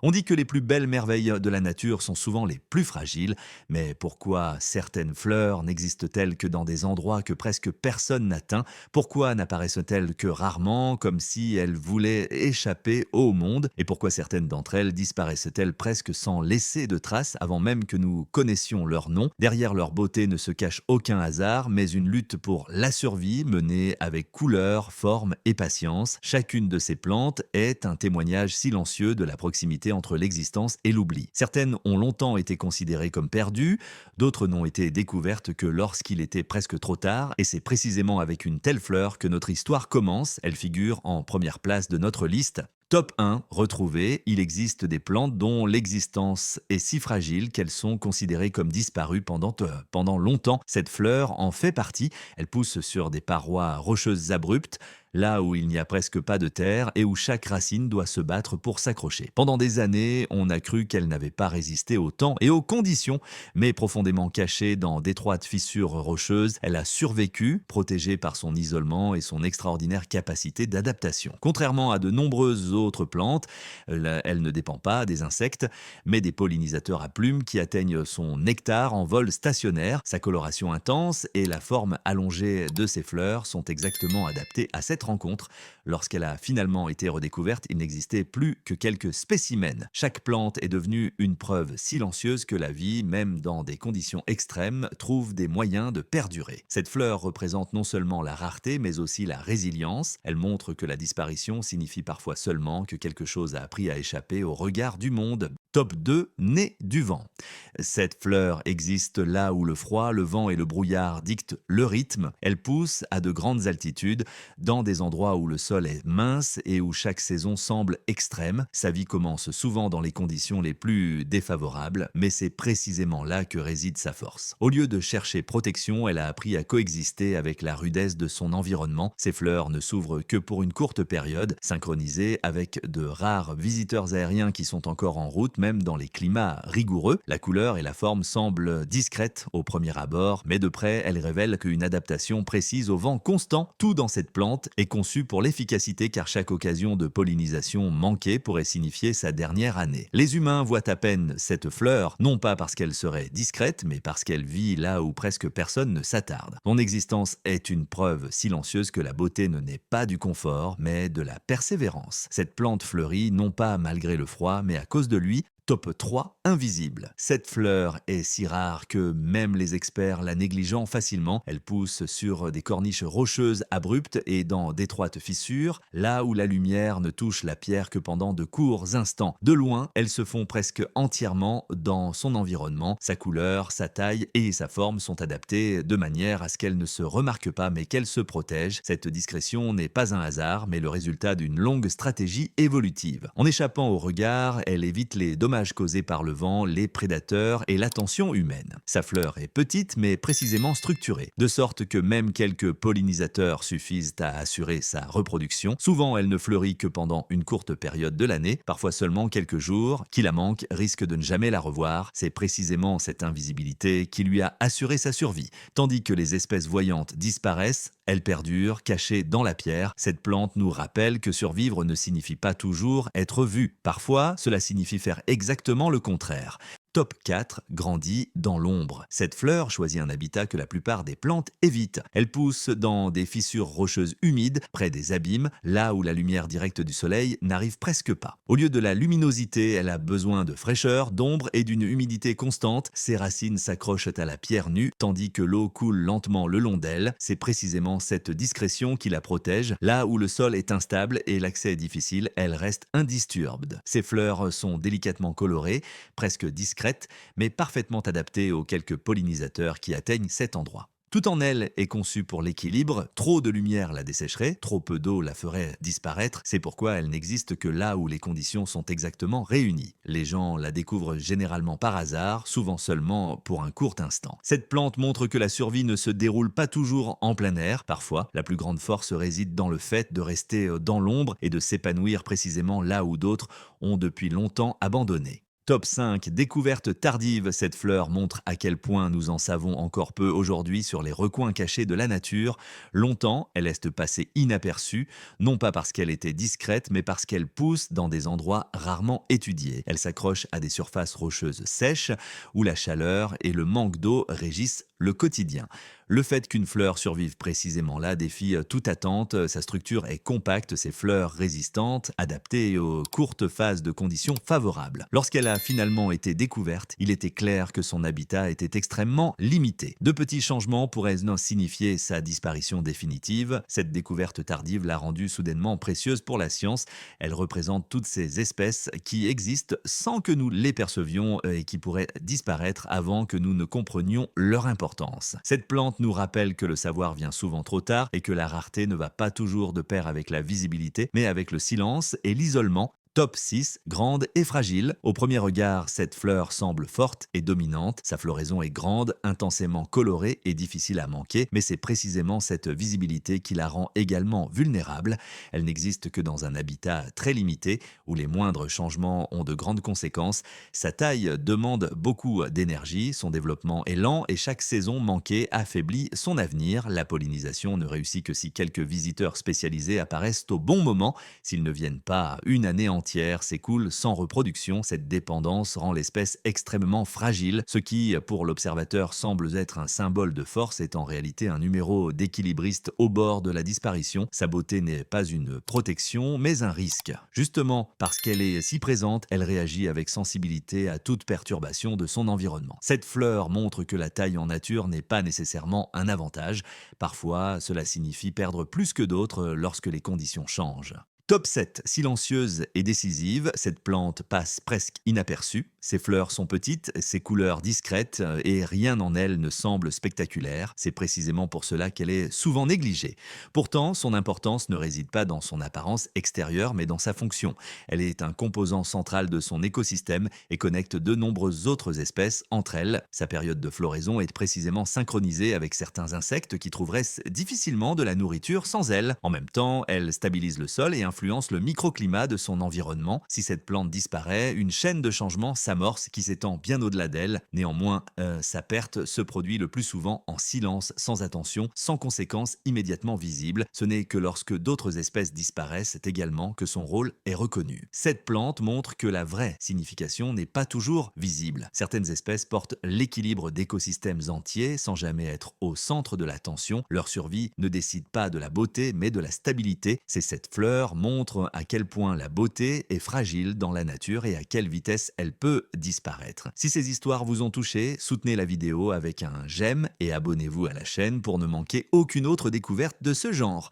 On dit que les plus belles merveilles de la nature sont souvent les plus fragiles, mais pourquoi certaines fleurs n'existent-elles que dans des endroits que presque personne n'atteint? Pourquoi n'apparaissent-elles que rarement, comme si elles voulaient échapper au monde? Et pourquoi certaines d'entre elles disparaissent-elles presque sans laisser de traces avant même que nous connaissions leur nom? Derrière leur beauté ne se cache aucun hasard, mais une lutte pour la survie menée avec couleur, forme et patience. Chacune de ces plantes est un témoignage silencieux de la proximité entre l'existence et l'oubli. Certaines ont longtemps été considérées comme perdues, d'autres n'ont été découvertes que lorsqu'il était presque trop tard, et c'est précisément avec une telle fleur que notre histoire commence. Elle figure en première place de notre liste. Top 1, retrouver, il existe des plantes dont l'existence est si fragile qu'elles sont considérées comme disparues pendant longtemps. Cette fleur en fait partie, elle pousse sur des parois rocheuses abruptes, là où il n'y a presque pas de terre et où chaque racine doit se battre pour s'accrocher. Pendant des années, on a cru qu'elle n'avait pas résisté au temps et aux conditions, mais profondément cachée dans d'étroites fissures rocheuses, elle a survécu, protégée par son isolement et son extraordinaire capacité d'adaptation. Contrairement à de nombreuses autres plantes, elle ne dépend pas des insectes, mais des pollinisateurs à plumes qui atteignent son nectar en vol stationnaire. Sa coloration intense et la forme allongée de ses fleurs sont exactement adaptées à cette rencontre. Lorsqu'elle a finalement été redécouverte, il n'existait plus que quelques spécimens. Chaque plante est devenue une preuve silencieuse que la vie, même dans des conditions extrêmes, trouve des moyens de perdurer. Cette fleur représente non seulement la rareté, mais aussi la résilience. Elle montre que la disparition signifie parfois seulement que quelque chose a appris à échapper au regard du monde. Top 2, née du vent. Cette fleur existe là où le froid, le vent et le brouillard dictent le rythme. Elle pousse à de grandes altitudes, dans des endroits où le sol est mince et où chaque saison semble extrême. Sa vie commence souvent dans les conditions les plus défavorables, mais c'est précisément là que réside sa force. Au lieu de chercher protection, elle a appris à coexister avec la rudesse de son environnement. Ses fleurs ne s'ouvrent que pour une courte période, synchronisées avec de rares visiteurs aériens qui sont encore en route, même dans les climats rigoureux. La couleur et la forme semblent discrètes au premier abord, mais de près, elles révèlent qu'une adaptation précise au vent constant. Tout dans cette plante est conçu pour l'efficacité, car chaque occasion de pollinisation manquée pourrait signifier sa dernière année. Les humains voient à peine cette fleur, non pas parce qu'elle serait discrète, mais parce qu'elle vit là où presque personne ne s'attarde. Son existence est une preuve silencieuse que la beauté ne naît pas du confort, mais de la persévérance. Cette plante fleurit non pas malgré le froid, mais à cause de lui. Top 3, invisible. Cette fleur est si rare que même les experts la négligeant facilement. Elle pousse sur des corniches rocheuses abruptes et dans d'étroites fissures, là où la lumière ne touche la pierre que pendant de courts instants. De loin, elles se font presque entièrement dans son environnement. Sa couleur, sa taille et sa forme sont adaptées de manière à ce qu'elle ne se remarque pas mais qu'elle se protège. Cette discrétion n'est pas un hasard, mais le résultat d'une longue stratégie évolutive. En échappant au regard, elle évite les dommages causés par le vent, les prédateurs et l'attention humaine. Sa fleur est petite mais précisément structurée, de sorte que même quelques pollinisateurs suffisent à assurer sa reproduction. Souvent, elle ne fleurit que pendant une courte période de l'année, parfois seulement quelques jours. Qui la manque risque de ne jamais la revoir. C'est précisément cette invisibilité qui lui a assuré sa survie. Tandis que les espèces voyantes disparaissent, elle perdure, cachée dans la pierre. Cette plante nous rappelle que survivre ne signifie pas toujours être vu. Parfois, cela signifie faire exactement le contraire. Top 4, grandit dans l'ombre. Cette fleur choisit un habitat que la plupart des plantes évitent. Elle pousse dans des fissures rocheuses humides, près des abîmes, là où la lumière directe du soleil n'arrive presque pas. Au lieu de la luminosité, elle a besoin de fraîcheur, d'ombre et d'une humidité constante. Ses racines s'accrochent à la pierre nue, tandis que l'eau coule lentement le long d'elle. C'est précisément cette discrétion qui la protège. Là où le sol est instable et l'accès est difficile, elle reste indisturbed. Ses fleurs sont délicatement colorées, presque discrètes, mais parfaitement adaptées aux quelques pollinisateurs qui atteignent cet endroit. Tout en elle est conçu pour l'équilibre. Trop de lumière la dessécherait, trop peu d'eau la ferait disparaître. C'est pourquoi elle n'existe que là où les conditions sont exactement réunies. Les gens la découvrent généralement par hasard, souvent seulement pour un court instant. Cette plante montre que la survie ne se déroule pas toujours en plein air. Parfois, la plus grande force réside dans le fait de rester dans l'ombre et de s'épanouir précisément là où d'autres ont depuis longtemps abandonné. Top 5, découverte tardive. Cette fleur montre à quel point nous en savons encore peu aujourd'hui sur les recoins cachés de la nature. Longtemps, elle est passée inaperçue, non pas parce qu'elle était discrète, mais parce qu'elle pousse dans des endroits rarement étudiés. Elle s'accroche à des surfaces rocheuses sèches, où la chaleur et le manque d'eau régissent le quotidien. Le fait qu'une fleur survive précisément là défie toute attente. Sa structure est compacte, ses fleurs résistantes, adaptées aux courtes phases de conditions favorables. Lorsqu'elle a finalement été découverte, il était clair que son habitat était extrêmement limité. De petits changements pourraient signifier sa disparition définitive. Cette découverte tardive l'a rendue soudainement précieuse pour la science. Elle représente toutes ces espèces qui existent sans que nous les percevions et qui pourraient disparaître avant que nous ne comprenions leur importance. Cette plante nous rappelle que le savoir vient souvent trop tard et que la rareté ne va pas toujours de pair avec la visibilité, mais avec le silence et l'isolement. Top 6, grande et fragile. Au premier regard, cette fleur semble forte et dominante. Sa floraison est grande, intensément colorée et difficile à manquer, mais c'est précisément cette visibilité qui la rend également vulnérable. Elle n'existe que dans un habitat très limité, où les moindres changements ont de grandes conséquences. Sa taille demande beaucoup d'énergie, son développement est lent et chaque saison manquée affaiblit son avenir. La pollinisation ne réussit que si quelques visiteurs spécialisés apparaissent au bon moment. S'ils ne viennent pas, une année entière s'écoule sans reproduction. Cette dépendance rend l'espèce extrêmement fragile. Ce qui, pour l'observateur, semble être un symbole de force est en réalité un numéro d'équilibriste au bord de la disparition. Sa beauté n'est pas une protection, mais un risque. Justement, parce qu'elle est si présente, elle réagit avec sensibilité à toute perturbation de son environnement. Cette fleur montre que la taille en nature n'est pas nécessairement un avantage. Parfois, cela signifie perdre plus que d'autres lorsque les conditions changent. Top 7, silencieuse et décisive, cette plante passe presque inaperçue. Ses fleurs sont petites, ses couleurs discrètes et rien en elle ne semble spectaculaire. C'est précisément pour cela qu'elle est souvent négligée. Pourtant, son importance ne réside pas dans son apparence extérieure mais dans sa fonction. Elle est un composant central de son écosystème et connecte de nombreuses autres espèces entre elles. Sa période de floraison est précisément synchronisée avec certains insectes qui trouveraient difficilement de la nourriture sans elle. En même temps, elle stabilise le sol et influence le microclimat de son environnement. Si cette plante disparaît, une chaîne de changements s'amorce qui s'étend bien au-delà d'elle. Néanmoins, sa perte se produit le plus souvent en silence, sans attention, sans conséquences immédiatement visibles. Ce n'est que lorsque d'autres espèces disparaissent également que son rôle est reconnu. Cette plante montre que la vraie signification n'est pas toujours visible. Certaines espèces portent l'équilibre d'écosystèmes entiers sans jamais être au centre de l'attention. Leur survie ne décide pas de la beauté mais de la stabilité. C'est cette fleur montre à quel point la beauté est fragile dans la nature et à quelle vitesse elle peut disparaître. Si ces histoires vous ont touché, soutenez la vidéo avec un j'aime et abonnez-vous à la chaîne pour ne manquer aucune autre découverte de ce genre.